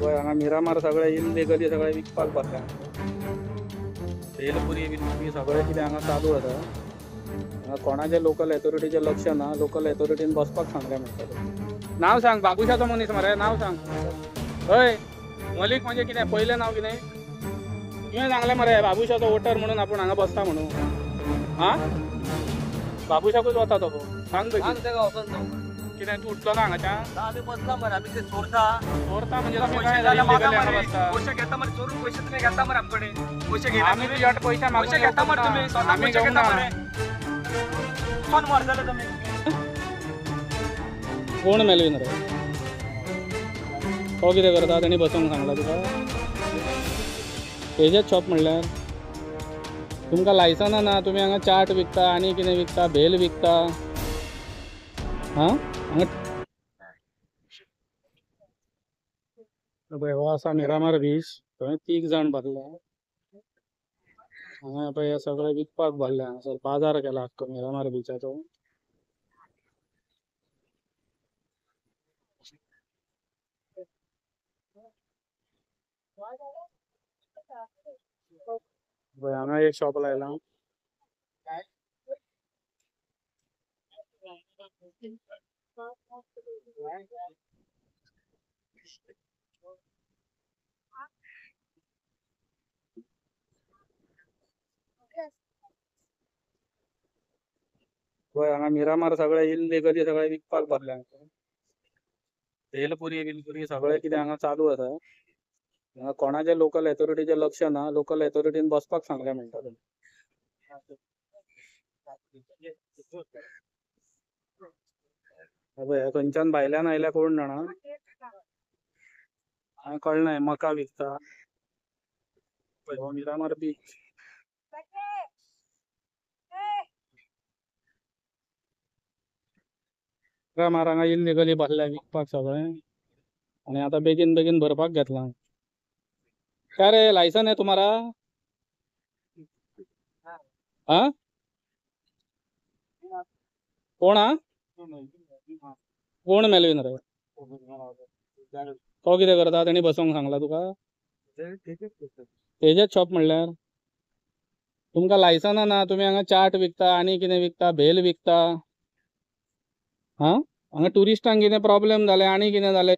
गोंय हांगा मिरामार सगळे इनलिगली सगळे विकपाक बसल्या. भेलपुरी बिलपुरी सगळें कितें हांगा चालू आसा. हांगा कोणाचे लोकल अथॉरिटीचे लक्ष ना. लोकल अथॉरिटीन बसपाक सांगले म्हणटाले. नाव सांग बाबुशाचो मनीस मरे. नाव सांग. हय मलीक म्हणजे कितें पयलें नाव कितें? तुवें सांगलें मरे बाबुशाचो वोटर म्हणून आपण हांगा बसता म्हणून. हा बाबुशाकूच वता तो सांग कितें तूं उठलो ना हांगाच्या? आम्ही बसला मरे आम्ही ते चोरता चोरता म्हणजे पैसे तुम्ही काय द्यायला मागा illegally हांगा मरे. बसता? पैसे घेता मरे चोरून पैसे तुम्ही घेता मरे आमकडे पैसे घेता आम्ही तुझ्या पैसे मागून पैसे घेता मरे तुम्ही स्वतः आम्ही पैसे घेऊ घेता ना. मरे कोण मारताले तुम्ही कोण मेलवीन रे? तो कितें करता? तेणी बसोंक सांगला तुका? तेजेच शॉप म्हणल्यार तुमकां लायसना ना. तुमी हांगा चाट विकता आनी कितें विकता भेल विकता. हा हांगा पळय हो आसा मिरामार बीच. थंय 3 जाण बसल्या. हांगा पळय हे सगळे विकपाक भरल्या. हांगासर बाजार केला आख्खो मिरामार बीचाचो. पळय हांगा एक शॉप लायला. पळय हांगा मिरामार सगळे इनलिगली सगळे विकपाक भरल्या. भेलपुरी बिलपुरी सगळे कितें हांगा चालू आसा. हांगा कोणाचे लोकल अथॉरिटीचे लक्ष ना. लोकल अथॉरिटीन बसपाक सांगले म्हणटाले. पळय खंयच्यान भायल्यान आयल्या कोण जाणा. हांगा कळना मका विकता. पळय हो मिरामार बीच. मिरामार हांगा इनलिगली बसल्या विकपाक सगळे. आणि आता बेगीन बेगीन भरपाक घेतला. क्या रे लायसन है तुम्हारा? हाँ कोण हा? कोण मेलवीन रे? तो कितें करता? तेणी बसोंक सांगला तुका? तेजेच शॉप म्हणल्यार तुमकां लायसना ना. तुमी हांगा चाट विकता आनी कितें विकता भेल विकता. हा हांगा टुरिस्टांक कितें प्रॉब्लेम जाले आनी कितें जालें